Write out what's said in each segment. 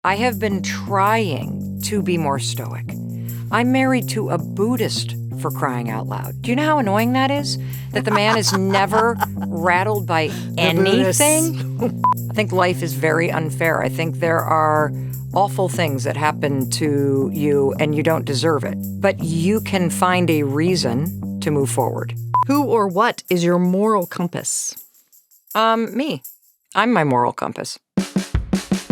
I have been trying to be more stoic. I'm married to a Buddhist, for crying out loud. Do you know how annoying that is? That the man is never rattled by anything? I think life is very unfair. I think there are awful things that happen to you and you don't deserve it. But you can find a reason to move forward. Who or what is your moral compass? Me. I'm my moral compass.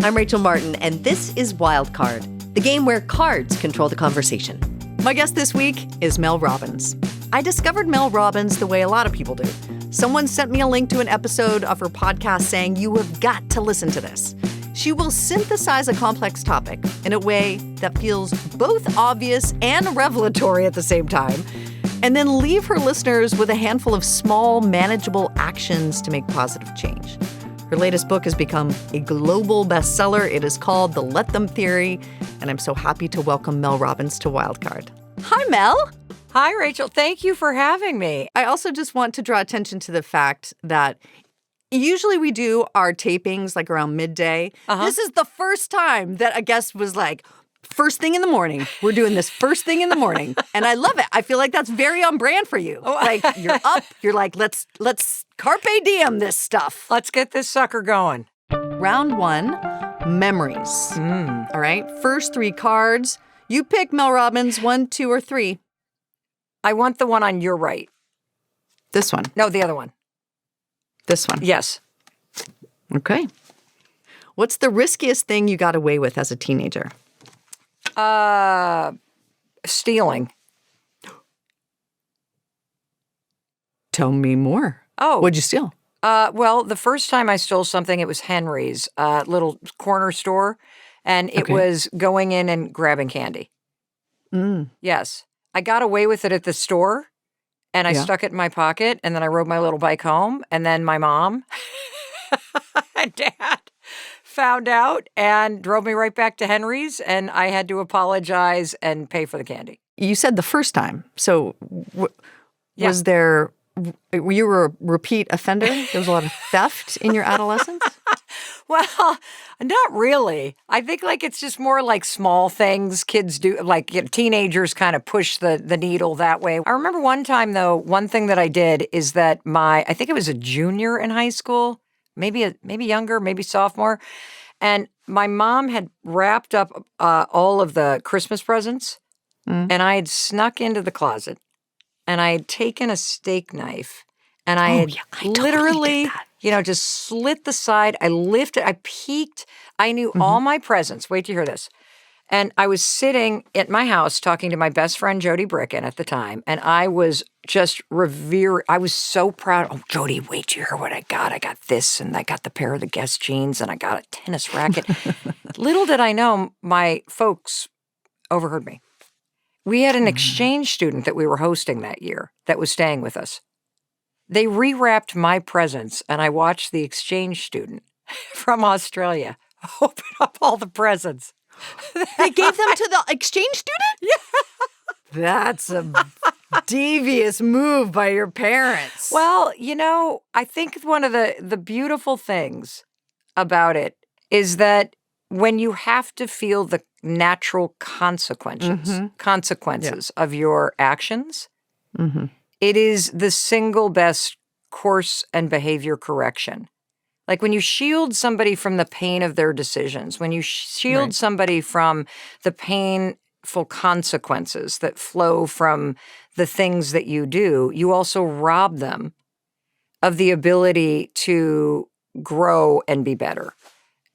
I'm Rachel Martin, and this is Wildcard, the game where cards control the conversation. My guest this week is Mel Robbins. I discovered Mel Robbins the way a lot of people do. Someone sent me a link to an episode of her podcast saying, "You have got to listen to this." She will synthesize a complex topic in a way that feels both obvious and revelatory at the same time, and then leave her listeners with a handful of small, manageable actions to make positive change. Her latest book has become a global bestseller. It is called The Let Them Theory, and I'm so happy to welcome Mel Robbins to Wildcard. Hi, Mel. Hi, Rachel. Thank you for having me. I also just want to draw attention to the fact that usually we do our tapings like around midday. This is the first time that a guest was like, first thing in the morning. We're doing this first thing in the morning. And I love it. I feel like that's very on brand for you. Like you're up, you're like, let's carpe diem this stuff. Let's get this sucker going. Round one, memories. All right. First three cards. You pick, Mel Robbins, 1, 2, or 3. I want the one on your right. This one. No, the other one. This one. Yes. Okay. What's the riskiest thing you got away with as a teenager? Stealing. Tell me more. Oh. What'd you steal? Well, the first time I stole something, it was Henry's little corner store, and it was going in and grabbing candy. Yes. I got away with it at the store, and I stuck it in my pocket, and then I rode my little bike home, and then my mom and dad found out and drove me right back to Henry's, and I had to apologize and pay for the candy. You said the first time. So was there, you were a repeat offender? There was a lot of theft in your adolescence? Well, not really. I think like it's just more like small things kids do, like teenagers kind of push the needle that way. I remember one time though, one thing that I did is that I think it was a junior in high school, maybe younger, maybe sophomore. And my mom had wrapped up all of the Christmas presents, and I had snuck into the closet, and I had taken a steak knife, and I literally, just slit the side. I lifted, I peeked. I knew all my presents. Wait to hear this. And I was sitting at my house talking to my best friend, Jody Bricken, at the time. And I was just I was so proud. Oh, Jody, wait to hear what I got. I got this, and I got the pair of the Guess jeans, and I got a tennis racket. Little did I know, my folks overheard me. We had an exchange student that we were hosting that year that was staying with us. They rewrapped my presents, and I watched the exchange student from Australia open up all the presents. They gave them to the exchange student? Yeah. That's a devious move by your parents. Well, I think one of the beautiful things about it is that when you have to feel the natural consequences of your actions, it is the single best course and behavior correction. Like when you shield somebody from the pain of their decisions, when you shield somebody from the painful consequences that flow from the things that you do, you also rob them of the ability to grow and be better.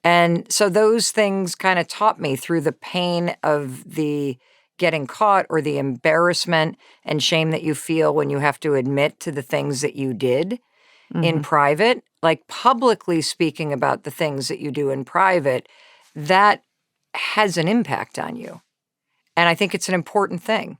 And so those things kind of taught me through the pain of the getting caught or the embarrassment and shame that you feel when you have to admit to the things that you did in private, like publicly speaking about the things that you do in private, that has an impact on you. And I think it's an important thing.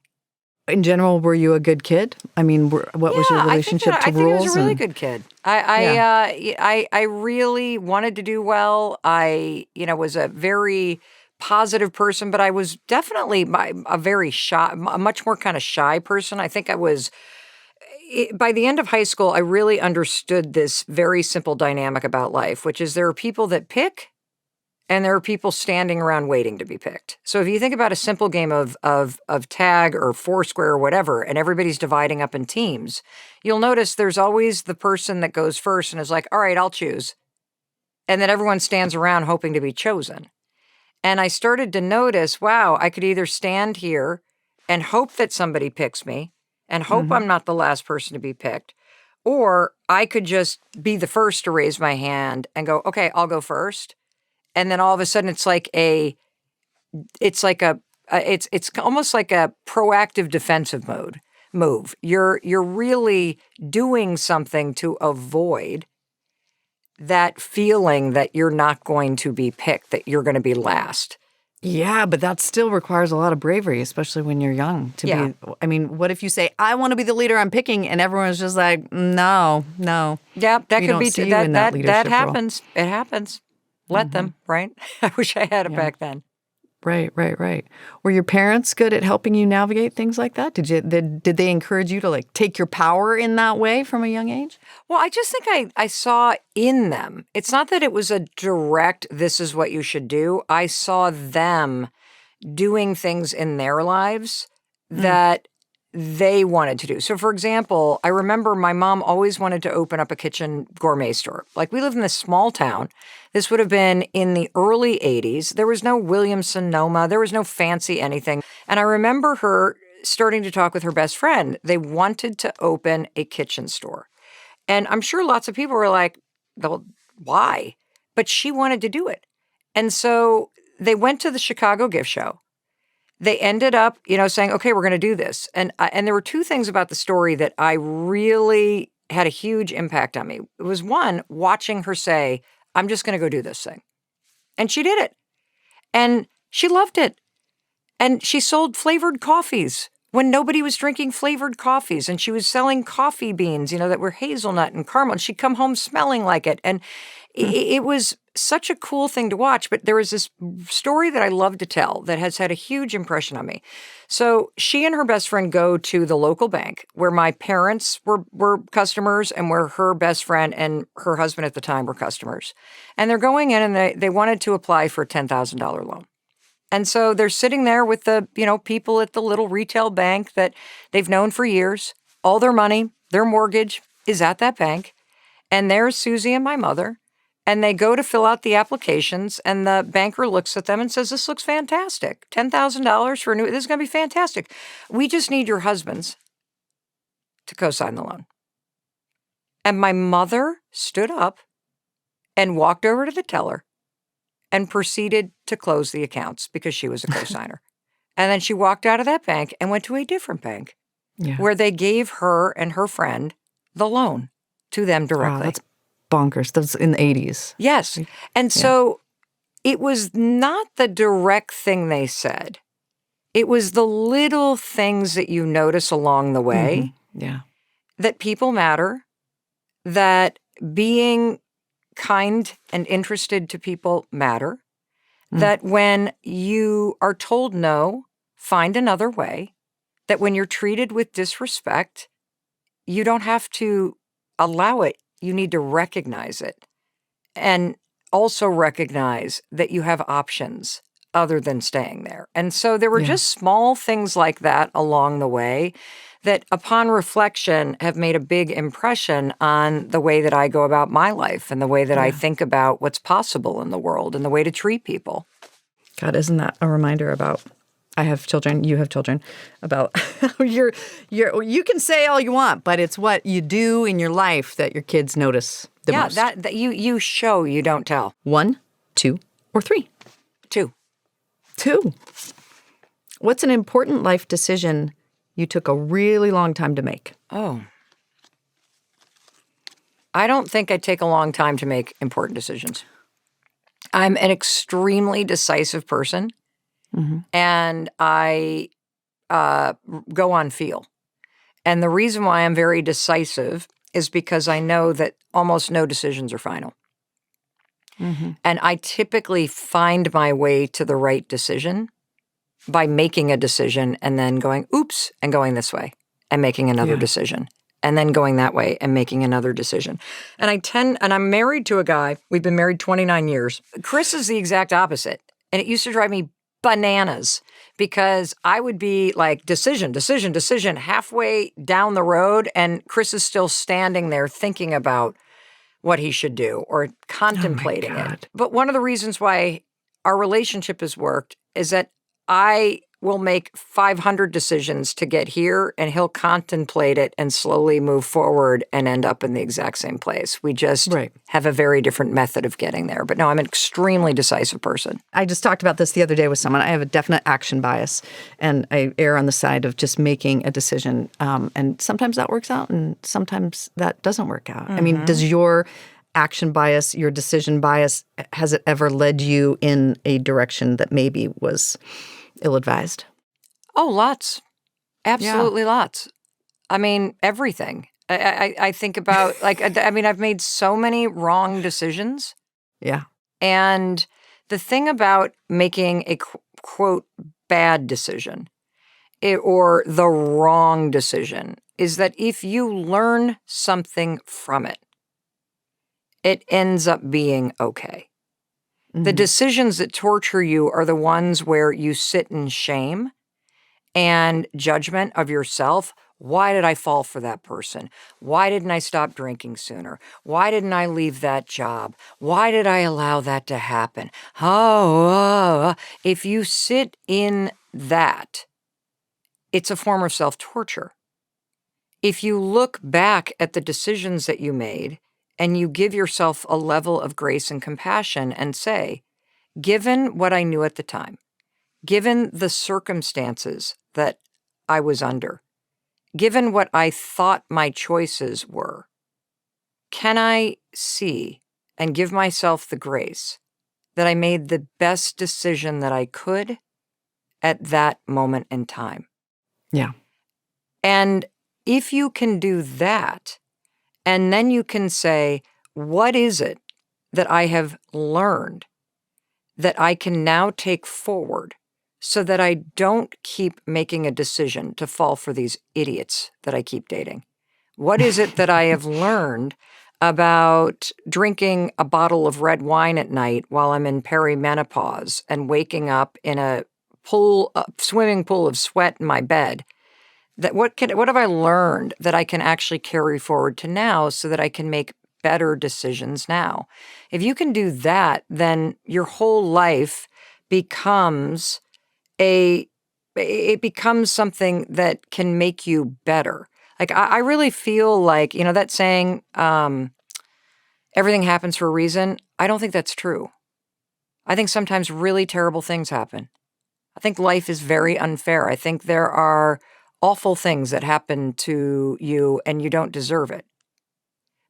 In general, were you a good kid? I mean, what was your relationship to rules? I think I was a really good kid. I really wanted to do well. I, was a very positive person, but I was definitely a much more kind of shy person. I think I was, by the end of high school, I really understood this very simple dynamic about life, which is there are people that pick and there are people standing around waiting to be picked. So if you think about a simple game of tag or Foursquare or whatever, and everybody's dividing up in teams, you'll notice there's always the person that goes first and is like, all right, I'll choose. And then everyone stands around hoping to be chosen. And I started to notice, wow, I could either stand here and hope that somebody picks me and hope I'm not the last person to be picked, or I could just be the first to raise my hand and go, okay, I'll go first. And then all of a sudden it's almost like a proactive defensive move. You're really doing something to avoid that feeling that you're not going to be picked, that you're going to be last. Yeah, but that still requires a lot of bravery, especially when you're young. Be, I mean, what if you say, I want to be the leader I'm picking, and everyone's just like, no. Yeah, that could be that happens. Role. It happens. Let them, right? I wish I had it back then. Right. Were your parents good at helping you navigate things like that? Did they encourage you to like take your power in that way from a young age? Well, I just think I saw in them. It's not that it was a direct, this is what you should do. I saw them doing things in their lives that they wanted to do. So for example, I remember my mom always wanted to open up a kitchen gourmet store. Like we lived in this small town. This would have been in the early 80s. There was no Williams-Sonoma. There was no fancy anything. And I remember her starting to talk with her best friend. They wanted to open a kitchen store. And I'm sure lots of people were like, well, why? But she wanted to do it. And so they went to the Chicago gift show. They ended up, saying, okay, we're going to do this. And there were two things about the story that I really had a huge impact on me. It was one, watching her say, I'm just going to go do this thing. And she did it. And she loved it. And she sold flavored coffees when nobody was drinking flavored coffees. And she was selling coffee beans, that were hazelnut and caramel. And she'd come home smelling like it. And it was such a cool thing to watch. But there was this story that I love to tell that has had a huge impression on me. So she and her best friend go to the local bank where my parents were customers and where her best friend and her husband at the time were customers. And they're going in and they wanted to apply for a $10,000 loan. And so they're sitting there with the, people at the little retail bank that they've known for years. All their money, their mortgage is at that bank. And there's Susie and my mother. And they go to fill out the applications, and the banker looks at them and says, this looks fantastic. $10,000 for this is going to be fantastic. We just need your husbands to co-sign the loan. And my mother stood up and walked over to the teller and proceeded to close the accounts because she was a co-signer. And then she walked out of that bank and went to a different bank where they gave her and her friend the loan to them directly. Wow, that's bonkers. That's in the 80s. Yes. And so it was not the direct thing they said. It was the little things that you notice along the way. Yeah. That people matter, that being kind and interested to people matter, that when you are told no, find another way, that when you're treated with disrespect, you don't have to allow it. You need to recognize it and also recognize that you have options other than staying there. And so there were just small things like that along the way that upon reflection have made a big impression on the way that I go about my life and the way that I think about what's possible in the world and the way to treat people. God, isn't that a reminder about I have children, you have children, about you can say all you want, but it's what you do in your life that your kids notice the most. Yeah, that you show, you don't tell. 1, 2, or 3? 2. 2. What's an important life decision you took a really long time to make? Oh. I don't think I take a long time to make important decisions. I'm an extremely decisive person. And I go on feel. And the reason why I'm very decisive is because I know that almost no decisions are final. And I typically find my way to the right decision by making a decision and then going, oops, and going this way and making another decision. and then going that way and making another decision. And I'm married to a guy, we've been married 29 years. Chris is the exact opposite. And it used to drive me bananas because I would be like, decision, halfway down the road, and Chris is still standing there thinking about what he should do or contemplating it. But one of the reasons why our relationship has worked is that I will make 500 decisions to get here, and he'll contemplate it and slowly move forward and end up in the exact same place. We just have a very different method of getting there. But no, I'm an extremely decisive person. I just talked about this the other day with someone. I have a definite action bias, and I err on the side of just making a decision. And sometimes that works out, and sometimes that doesn't work out. I mean, does your action bias, your decision bias, has it ever led you in a direction that maybe was ill-advised? Oh, lots. Absolutely lots. I mean, everything. I think about, like, I mean, I've made so many wrong decisions. Yeah. And the thing about making a, quote, bad decision or the wrong decision is that if you learn something from it, it ends up being okay. The decisions that torture you are the ones where you sit in shame and judgment of yourself. Why did I fall for that person? Why didn't I stop drinking sooner? Why didn't I leave that job? Why did I allow that to happen? If you sit in that, it's a form of self-torture. If you look back at the decisions that you made and you give yourself a level of grace and compassion and say, given what I knew at the time, given the circumstances that I was under, given what I thought my choices were, can I see and give myself the grace that I made the best decision that I could at that moment in time? Yeah. And if you can do that, and then you can say, what is it that I have learned that I can now take forward so that I don't keep making a decision to fall for these idiots that I keep dating? What is it that I have learned about drinking a bottle of red wine at night while I'm in perimenopause and waking up in a swimming pool of sweat in my bed? That what have I learned that I can actually carry forward to now so that I can make better decisions now? If you can do that, then your whole life becomes something that can make you better. Like I really feel like, that saying, everything happens for a reason. I don't think that's true. I think sometimes really terrible things happen. I think life is very unfair. I think there are awful things that happen to you and you don't deserve it.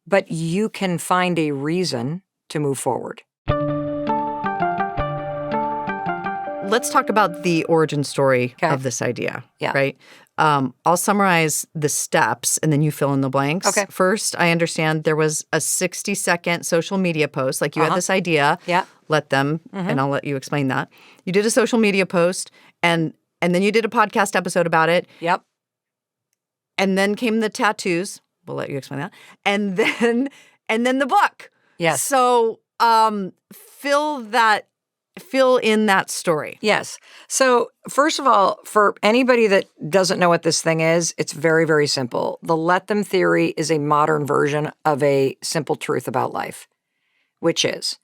But you can find a reason to move forward. Let's talk about the origin story of this idea, right? I'll summarize the steps and then you fill in the blanks. Okay. First, I understand there was a 60-second social media post. Like you had this idea. Yeah. Let them, and I'll let you explain that. You did a social media post and then you did a podcast episode about it. Yep. And then came the tattoos. We'll let you explain that. And then the book. Yes. So fill in that story. Yes. So first of all, for anybody that doesn't know what this thing is, it's very, very simple. The let them theory is a modern version of a simple truth about life, which is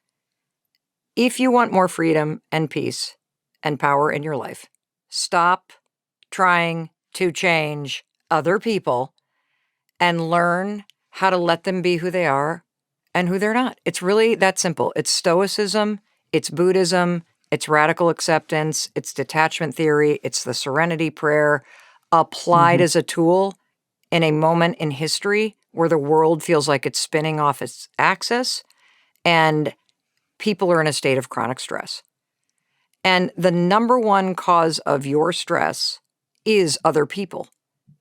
if you want more freedom and peace and power in your life, stop trying to change other people and learn how to let them be who they are and who they're not. It's really that simple. It's Stoicism, it's Buddhism, it's radical acceptance, it's detachment theory, it's the serenity prayer applied as a tool in a moment in history where the world feels like it's spinning off its axis and people are in a state of chronic stress. And the number one cause of your stress is other people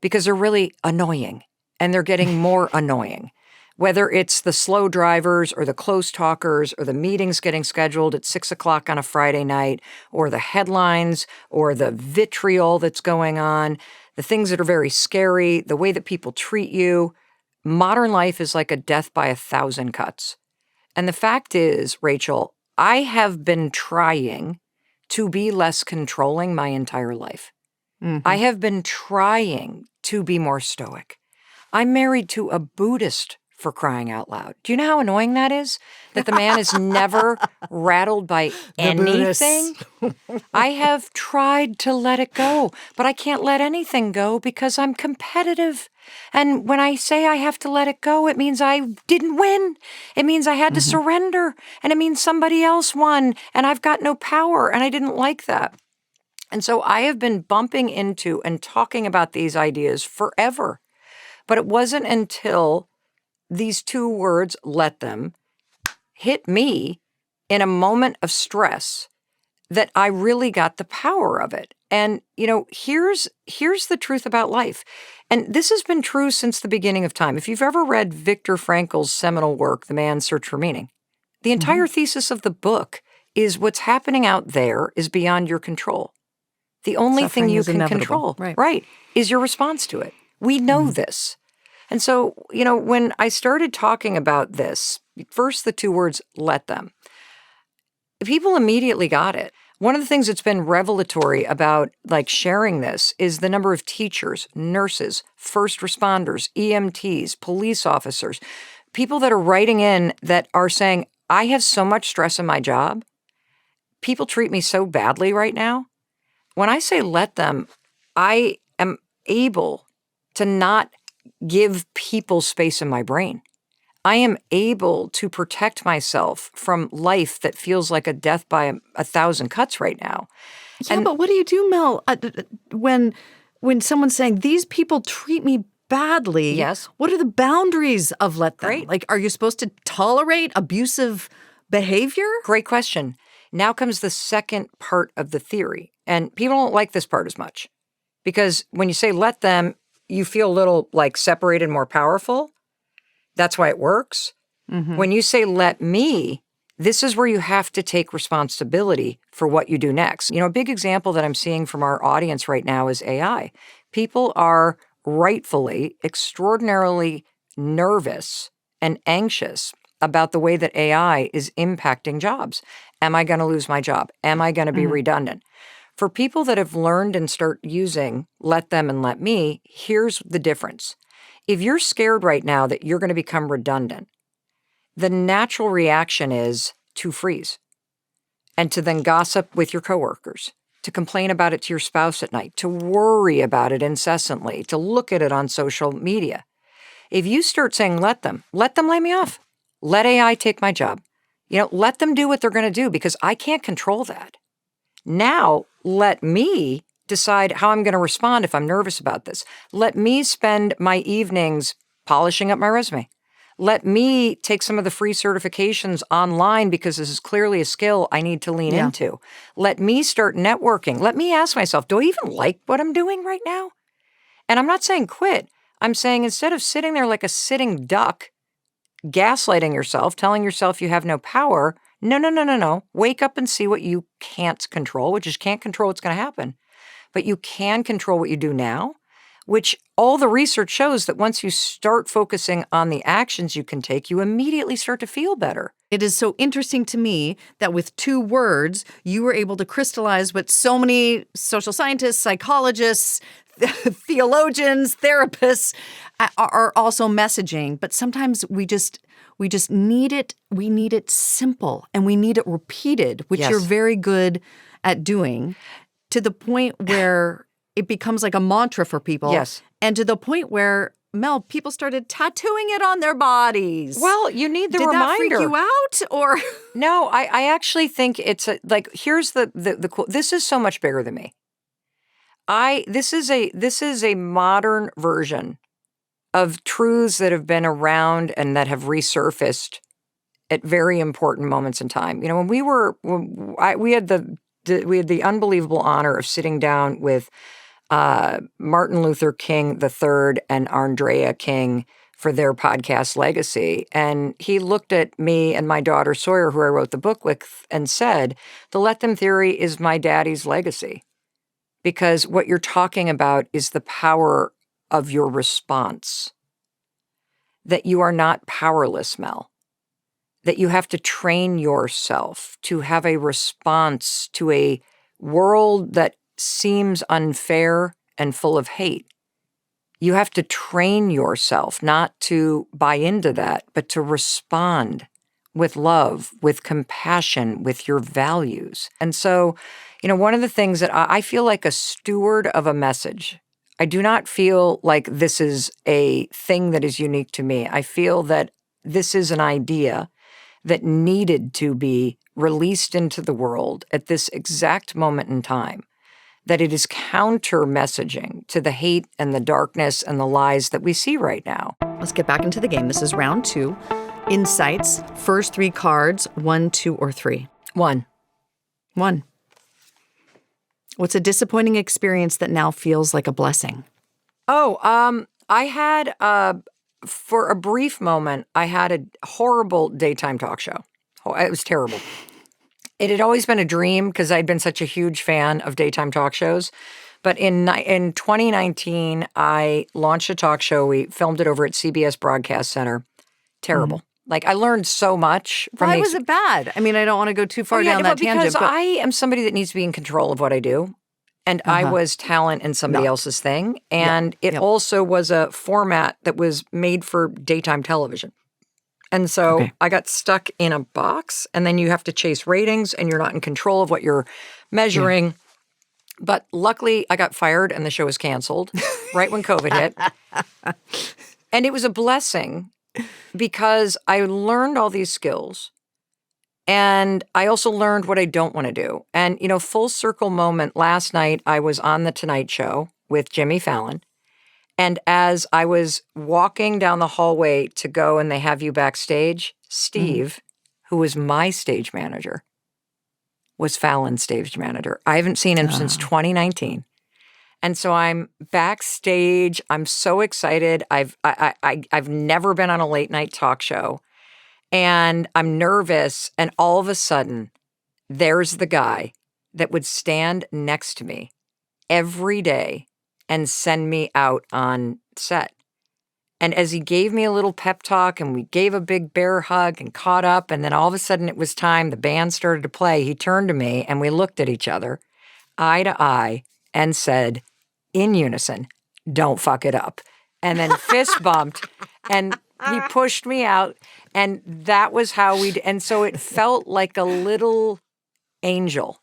because they're really annoying and they're getting more annoying. Whether it's the slow drivers or the close talkers or the meetings getting scheduled at 6 o'clock on a Friday night or the headlines or the vitriol that's going on, the things that are very scary, the way that people treat you. Modern life is like a death by 1,000 cuts. And the fact is, Rachel, I have been trying to be less controlling my entire life. I have been trying to be more stoic. I'm married to a Buddhist, for crying out loud. Do you know how annoying that is? That the man is never rattled by anything? I have tried to let it go, but I can't let anything go because I'm competitive. And when I say I have to let it go, it means I didn't win. It means I had to surrender. And it means somebody else won, and I've got no power, and I didn't like that. And so I have been bumping into and talking about these ideas forever. But it wasn't until these two words, let them, hit me in a moment of stress that I really got the power of it. And, here's the truth about life. And this has been true since the beginning of time. If you've ever read Viktor Frankl's seminal work, The Man's Search for Meaning, the entire thesis of the book is what's happening out there is beyond your control. The only thing you can control, right, is your response to it. We know this. And so, when I started talking about this, first the two words, let them, people immediately got it. One of the things that's been revelatory about sharing this is the number of teachers, nurses, first responders, EMTs, police officers, people that are writing in that are saying, I have so much stress in my job. People treat me so badly right now. When I say let them, I am able to not give people space in my brain. I am able to protect myself from life that feels like a death by 1,000 cuts right now. Yeah, but what do you do, Mel, when someone's saying, these people treat me badly? Yes. What are the boundaries of let them? Great. Are you supposed to tolerate abusive behavior? Great question. Now comes the second part of the theory. And people don't like this part as much because when you say let them, you feel a little separated, more powerful. That's why it works. When you say let me, this is where you have to take responsibility for what you do next. A big example that I'm seeing from our audience right now is AI. People are rightfully extraordinarily nervous and anxious about the way that AI is impacting jobs. Am I going to lose my job? Am I going to be redundant? For people that have learned and start using let them and let me, here's the difference. If you're scared right now that you're going to become redundant, the natural reaction is to freeze and to then gossip with your coworkers, to complain about it to your spouse at night, to worry about it incessantly, to look at it on social media. If you start saying let them lay me off. Let AI take my job. Let them do what they're going to do because I can't control that. Now, let me decide how I'm going to respond if I'm nervous about this. Let me spend my evenings polishing up my resume. Let me take some of the free certifications online because this is clearly a skill I need to lean into. Let me start networking. Let me ask myself, do I even like what I'm doing right now? And I'm not saying quit. I'm saying instead of sitting there like a sitting duck, gaslighting yourself, telling yourself you have no power, no. Wake up and see what you can't control, which is can't control what's going to happen. But you can control what you do now, which all the research shows that once you start focusing on the actions you can take, you immediately start to feel better. It is so interesting to me that with two words, you were able to crystallize what so many social scientists, psychologists, theologians, therapists are also messaging. But sometimes we just need it. We need it simple and we need it repeated, which you're very good at doing, to the point where it becomes like a mantra for people. Yes. And to the point where, Mel, people started tattooing it on their bodies. Well, you need the reminder. Did that freak you out? Or No, I actually think it's here's the cool. This is so much bigger than me. This is a modern version of truths that have been around and that have resurfaced at very important moments in time. When we had the unbelievable honor of sitting down with Martin Luther King III and Andrea King for their podcast Legacy. And he looked at me and my daughter Sawyer, who I wrote the book with, and said, the let them theory is my daddy's legacy. because what you're talking about is the power of your response. That you are not powerless, Mel. That you have to train yourself to have a response to a world that seems unfair and full of hate. You have to train yourself not to buy into that, but to respond with love, with compassion, with your values. And so, one of the things that I feel like a steward of a message. I do not feel like this is a thing that is unique to me. I feel that this is an idea that needed to be released into the world at this exact moment in time. That it is counter messaging to the hate and the darkness and the lies that we see right now. Let's get back into the game. This is round 2. Insights, first 3 cards, 1, 2, or 3. 1. 1. What's a disappointing experience that now feels like a blessing? I had, for a brief moment, I had a horrible daytime talk show. It was terrible. It had always been a dream because I'd been such a huge fan of daytime talk shows. But in 2019, I launched a talk show. We filmed it over at CBS Broadcast Center. Terrible. Mm-hmm. Like, I learned so much from Why was it bad? I mean, I don't want to go too far down that tangent. Because I am somebody that needs to be in control of what I do. And I was talent in somebody else's thing. And it also was a format that was made for daytime television. And so I got stuck in a box, and then you have to chase ratings, and you're not in control of what you're measuring. Yeah. But luckily, I got fired, and the show was canceled right when COVID hit. And it was a blessing because I learned all these skills, and I also learned what I don't want to do. And, full circle moment, last night I was on The Tonight Show with Jimmy Fallon. And as I was walking down the hallway to go and they have you backstage, Steve, who was my stage manager, was Fallon's stage manager. I haven't seen him since 2019. And so I'm backstage. I'm so excited. I've never been on a late night talk show. And I'm nervous. And all of a sudden, there's the guy that would stand next to me every day and send me out on set. And as he gave me a little pep talk and we gave a big bear hug and caught up, and then all of a sudden it was time, the band started to play, he turned to me and we looked at each other, eye to eye, and said, in unison, don't fuck it up. And then fist bumped and he pushed me out, and that was how and so it felt like a little angel.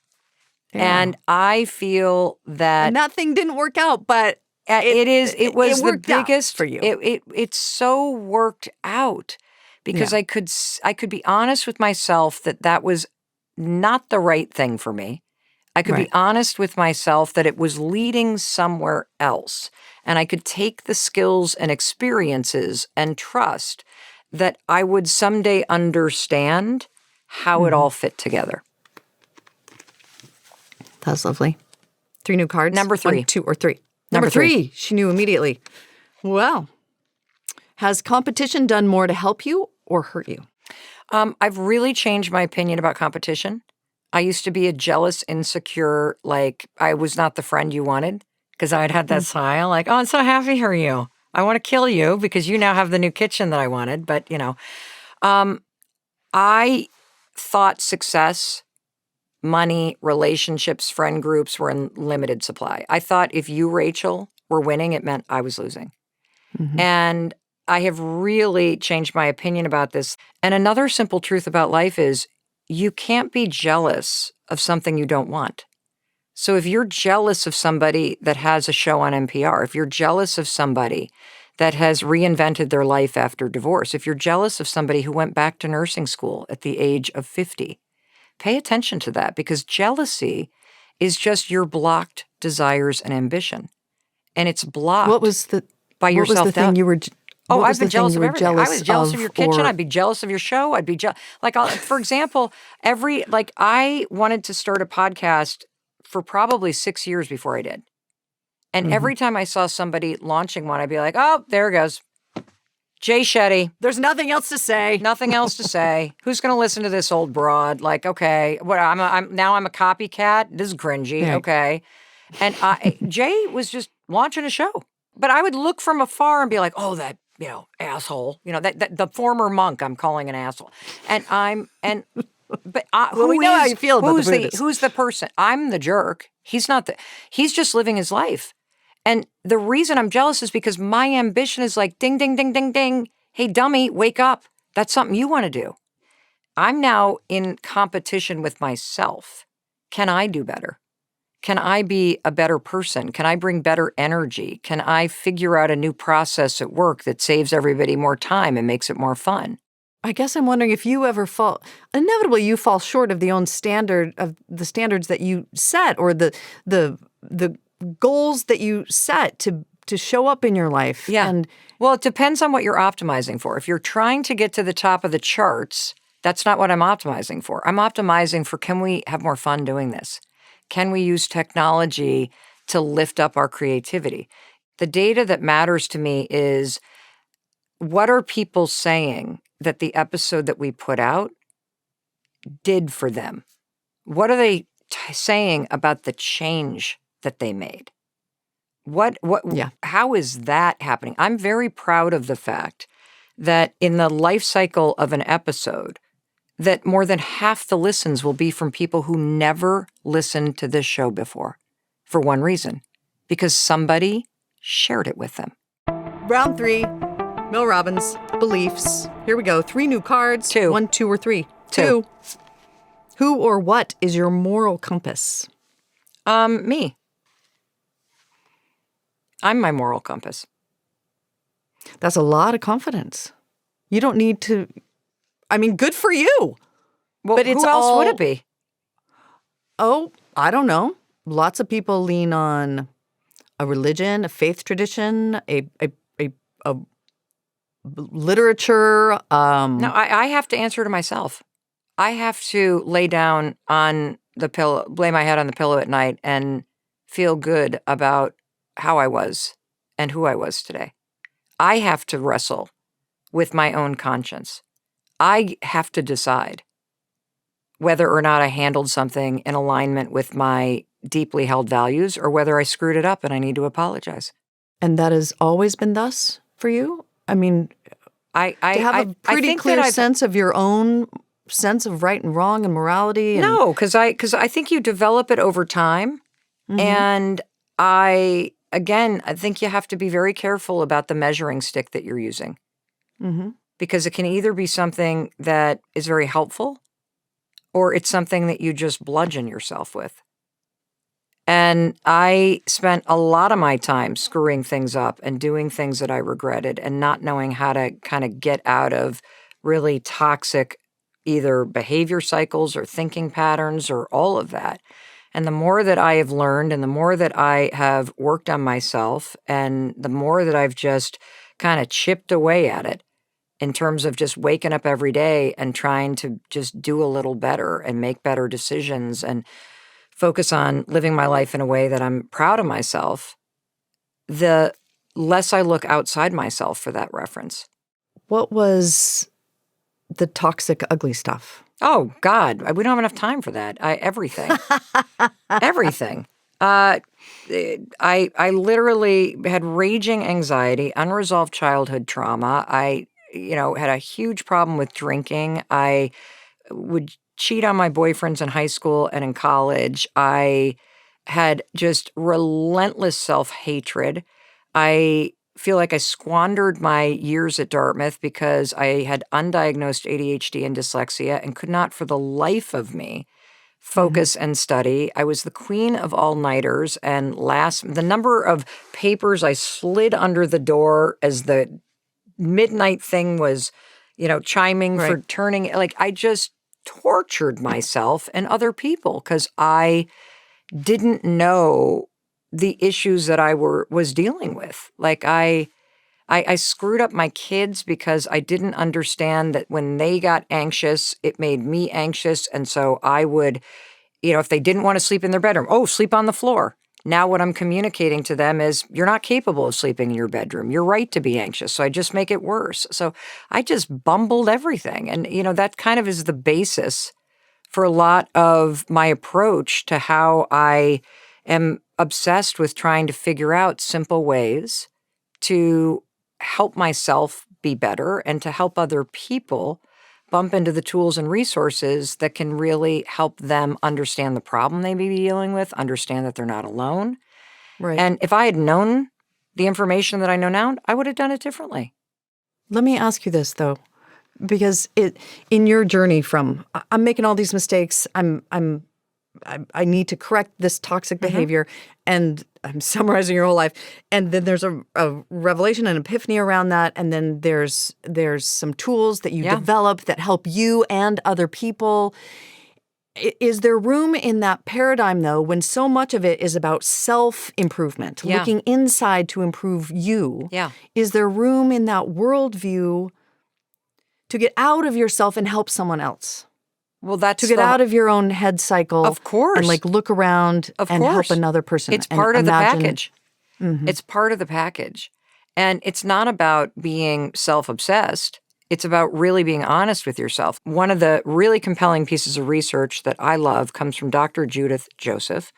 Yeah. And I feel that... And that thing didn't work out, but it was the biggest for you. It so worked out because I could be honest with myself that was not the right thing for me. I could be honest with myself that it was leading somewhere else. And I could take the skills and experiences and trust that I would someday understand how it all fit together. That's lovely. 3 new cards? Number 3. 1, 2, or 3? Number 3. She knew immediately. Well, has competition done more to help you or hurt you? I've really changed my opinion about competition. I used to be a jealous, insecure, like I was not the friend you wanted because I'd had that smile like, oh, I'm so happy for you. I want to kill you because you now have the new kitchen that I wanted. But, I thought success, money, relationships, friend groups were in limited supply. I thought if you, Rachel, were winning, it meant I was losing. Mm-hmm. And I have really changed my opinion about this. And another simple truth about life is you can't be jealous of something you don't want. So if you're jealous of somebody that has a show on NPR, if you're jealous of somebody that has reinvented their life after divorce, if you're jealous of somebody who went back to nursing school at the age of 50, pay attention to that because jealousy is just your blocked desires and ambition. And it's blocked by your self-doubt. What was the thing you were... I've been jealous of everything. I was jealous of your kitchen. I'd be jealous of your show. I'd be jealous. For example, I wanted to start a podcast for probably 6 years before I did. And every time I saw somebody launching one, I'd be like, oh, there it goes. Jay Shetty. There's nothing else to say. Nothing else to say. Who's going to listen to this old broad? Like, okay, what? I'm a copycat. This is cringy. Right. Okay. And Jay was just launching a show. But I would look from afar and be like, oh, that, asshole. That the former monk I'm calling an asshole. And Well, we know how you feel about the Buddhists. who's the person? I'm the jerk. He's not he's just living his life. And the reason I'm jealous is because my ambition is like, ding, ding, ding, ding, ding. Hey, dummy, wake up. That's something you want to do. I'm now in competition with myself. Can I do better? Can I be a better person? Can I bring better energy? Can I figure out a new process at work that saves everybody more time and makes it more fun? I guess I'm wondering if you ever inevitably you fall short of the standards that you set, or the goals that you set to show up in your life. Yeah. Well, it depends on what you're optimizing for. If you're trying to get to the top of the charts, that's not what I'm optimizing for. I'm optimizing for, can we have more fun doing this? Can we use technology to lift up our creativity? The data that matters to me is, what are people saying that the episode that we put out did for them? What are they saying about the change that they made? How is that happening? I'm very proud of the fact that in the life cycle of an episode, that more than half the listens will be from people who never listened to this show before, for one reason, because somebody shared it with them. Round 3, Mel Robbins, beliefs. Here we go. 3 new cards. 2. 1, 2, or 3. 2. Who or what is your moral compass? Me. I'm my moral compass. That's a lot of confidence. You don't need to. I mean, good for you. Well, but it's who else would it be? Oh, I don't know. Lots of people lean on a religion, a faith tradition, a literature. No, I have to answer to myself. I have to lay down on the pillow, lay my head on the pillow at night and feel good about how I was and who I was today. I have to wrestle with my own conscience. I have to decide whether or not I handled something in alignment with my deeply held values, or whether I screwed it up and I need to apologize. And that has always been thus for you? I mean, to have a pretty clear sense of your own sense of right and wrong and morality? No, because I think you develop it over time. Mm-hmm. And I think you have to be very careful about the measuring stick that you're using. Mm-hmm. Because it can either be something that is very helpful, or it's something that you just bludgeon yourself with. And I spent a lot of my time screwing things up and doing things that I regretted and not knowing how to kind of get out of really toxic either behavior cycles or thinking patterns or all of that. And the more that I have learned and the more that I have worked on myself and the more that I've just kind of chipped away at it in terms of just waking up every day and trying to just do a little better and make better decisions and focus on living my life in a way that I'm proud of myself, the less I look outside myself for that reference. What was the toxic, ugly stuff? Oh, God, we don't have enough time for that. Everything. Everything. I literally had raging anxiety, unresolved childhood trauma. I had a huge problem with drinking. I would cheat on my boyfriends in high school and in college. I had just relentless self-hatred. I feel like I squandered my years at Dartmouth because I had undiagnosed ADHD and dyslexia and could not for the life of me focus and study. I was the queen of all-nighters, and the number of papers I slid under the door as the midnight thing was, chiming for turning, I just tortured myself and other people because I didn't know the issues that I was dealing with. I screwed up my kids because I didn't understand that when they got anxious, it made me anxious. And so I would, if they didn't want to sleep in their bedroom, sleep on the floor. Now what I'm communicating to them is, you're not capable of sleeping in your bedroom. You're right to be anxious. So I just make it worse. So I just bumbled everything. And, that kind of is the basis for a lot of my approach to how I am obsessed with trying to figure out simple ways to help myself be better and to help other people bump into the tools and resources that can really help them understand the problem they may be dealing with, understand that they're not alone. Right. And if I had known the information that I know now, I would have done it differently. Let me ask you this, though, because in your journey from I'm making all these mistakes, I need to correct this toxic behavior, and I'm summarizing your whole life, and then there's a revelation and epiphany around that, and then there's some tools that you develop that help you and other people. Is there room in that paradigm, though, when so much of it is about self-improvement, looking inside to improve you? Yeah. Is there room in that worldview to get out of yourself and help someone else? Well, that's to get out of your own head cycle, of course, and look around and help another person. It's part of the package. It's part of the package, and it's not about being self-obsessed. It's about really being honest with yourself. One of the really compelling pieces of research that I love comes from Dr. Judith Joseph,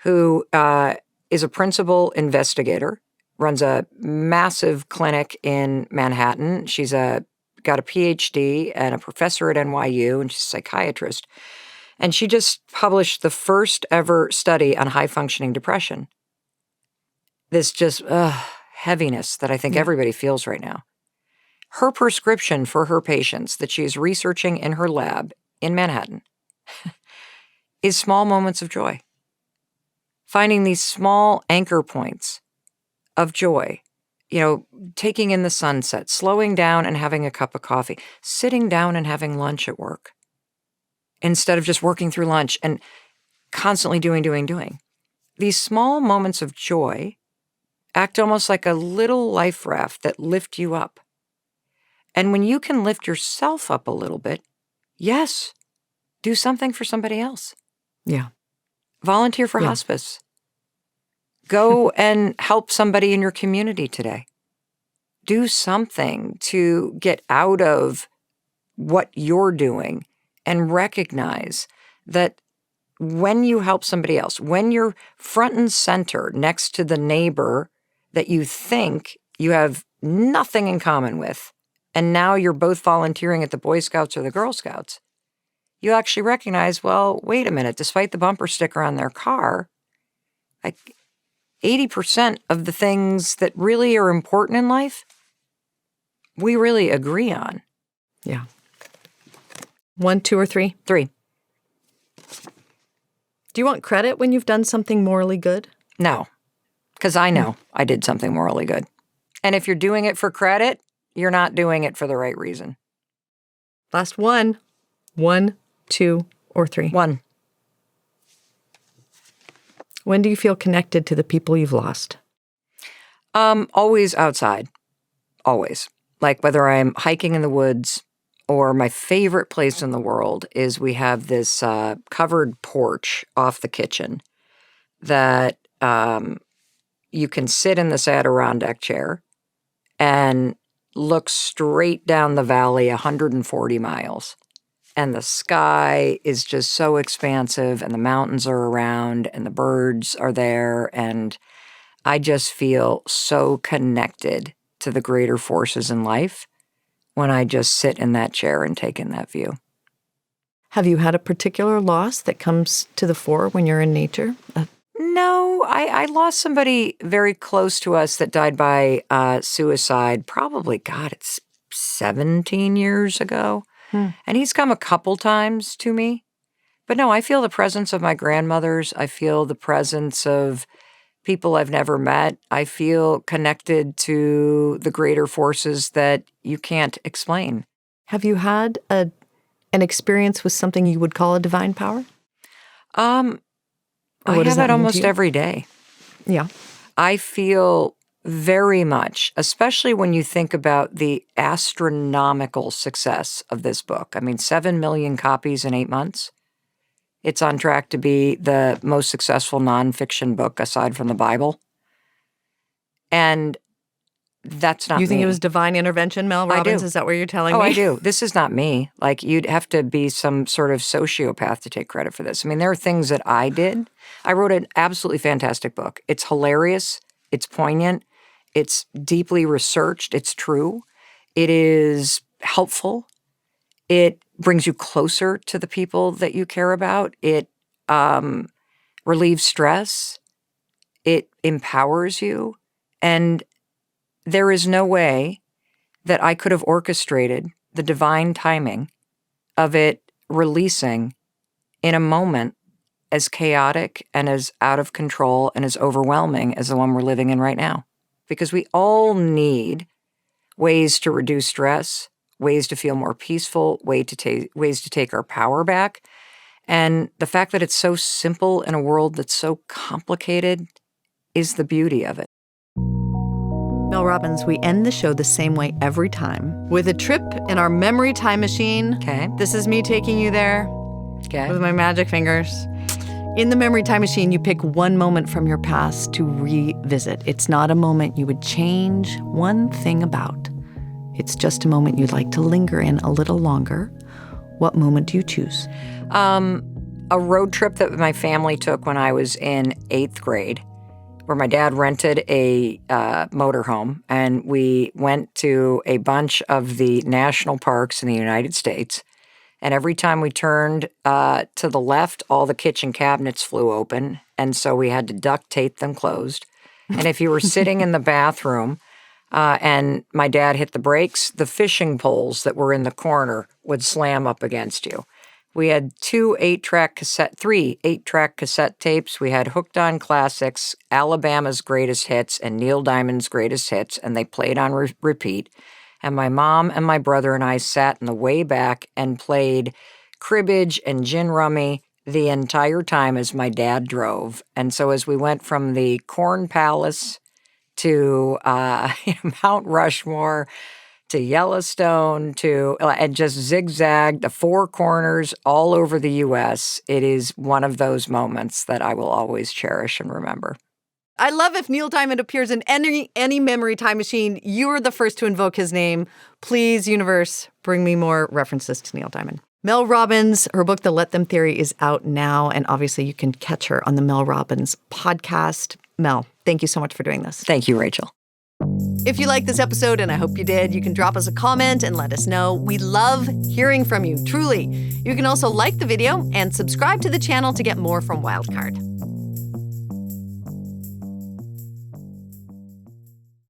who is a principal investigator, runs a massive clinic in Manhattan. She's got a PhD and a professor at NYU, and she's a psychiatrist. And she just published the first ever study on high-functioning depression. This just heaviness that I think everybody feels right now. Her prescription for her patients that she is researching in her lab in Manhattan is small moments of joy. Finding these small anchor points of joy. Taking in the sunset, slowing down and having a cup of coffee, sitting down and having lunch at work instead of just working through lunch and constantly doing. These small moments of joy act almost like a little life raft that lift you up. And when you can lift yourself up a little bit, yes, do something for somebody else. Yeah. Volunteer for hospice. Go and help somebody in your community today. Do something to get out of what you're doing and recognize that when you help somebody else, when you're front and center next to the neighbor that you think you have nothing in common with, and now you're both volunteering at the Boy Scouts or the Girl Scouts, you actually recognize, well, wait a minute, despite the bumper sticker on their car, 80% of the things that really are important in life, we really agree on. Yeah. 1, 2, or 3? 3. Do you want credit when you've done something morally good? No, because I know I did something morally good. And if you're doing it for credit, you're not doing it for the right reason. Last one. 1, 2, or 3? 1. When do you feel connected to the people you've lost? Always outside. Always. Like whether I'm hiking in the woods or my favorite place in the world is we have this covered porch off the kitchen that you can sit in this Adirondack chair and look straight down the valley 140 miles. And the sky is just so expansive, and the mountains are around, and the birds are there, and I just feel so connected to the greater forces in life when I just sit in that chair and take in that view. Have you had a particular loss that comes to the fore when you're in nature? No, I lost somebody very close to us that died by suicide probably, it's 17 years ago. And he's come a couple times to me. But no, I feel the presence of my grandmothers. I feel the presence of people I've never met. I feel connected to the greater forces that you can't explain. Have you had an experience with something you would call a divine power? I have it almost every day. Yeah. I feel very much, especially when you think about the astronomical success of this book. 7 million copies in 8 months. It's on track to be the most successful nonfiction book aside from the Bible. And That's not You think me. it was divine intervention, Mel I Robbins? do. Is that what you're telling Oh, me? I do. This is not me. Like, you'd have to be some sort of sociopath to take credit for this. I mean, there are things that I did. I wrote an absolutely fantastic book. It's hilarious. It's poignant. It's deeply researched. It's true. It is helpful. It brings you closer to the people that you care about. It relieves stress. It empowers you. And there is no way that I could have orchestrated the divine timing of it releasing in a moment as chaotic and as out of control and as overwhelming as the one we're living in right now. Because we all need ways to reduce stress, ways to feel more peaceful, ways to take our power back. And the fact that it's so simple in a world that's so complicated is the beauty of it. Mel Robbins, we end the show the same way every time, with a trip in our memory time machine. Okay. This is me taking you there Okay. with my magic fingers. In the memory time machine, you pick one moment from your past to revisit. It's not a moment you would change one thing about. It's just a moment you'd like to linger in a little longer. What moment do you choose? A road trip that my family took when I was in 8th grade, where my dad rented a motorhome, and we went to a bunch of the national parks in the United States. And every time we turned to the left, all the kitchen cabinets flew open, and so we had to duct tape them closed. And if you were sitting in the bathroom and my dad hit the brakes, the fishing poles that were in the corner would slam up against you. We had three 8-track cassette tapes. We had Hooked on Classics, Alabama's Greatest Hits, and Neil Diamond's Greatest Hits, and they played on repeat. And my mom and my brother and I sat in the way back and played cribbage and gin rummy the entire time as my dad drove. And so as we went from the Corn Palace to Mount Rushmore to Yellowstone and just zigzagged the four corners all over the U.S., it is one of those moments that I will always cherish and remember. I love if Neil Diamond appears in any memory time machine, you are the first to invoke his name. Please, universe, bring me more references to Neil Diamond. Mel Robbins, her book, The Let Them Theory, is out now. And obviously you can catch her on the Mel Robbins podcast. Mel, thank you so much for doing this. Thank you, Rachel. If you like this episode, and I hope you did, you can drop us a comment and let us know. We love hearing from you, truly. You can also like the video and subscribe to the channel to get more from Wildcard.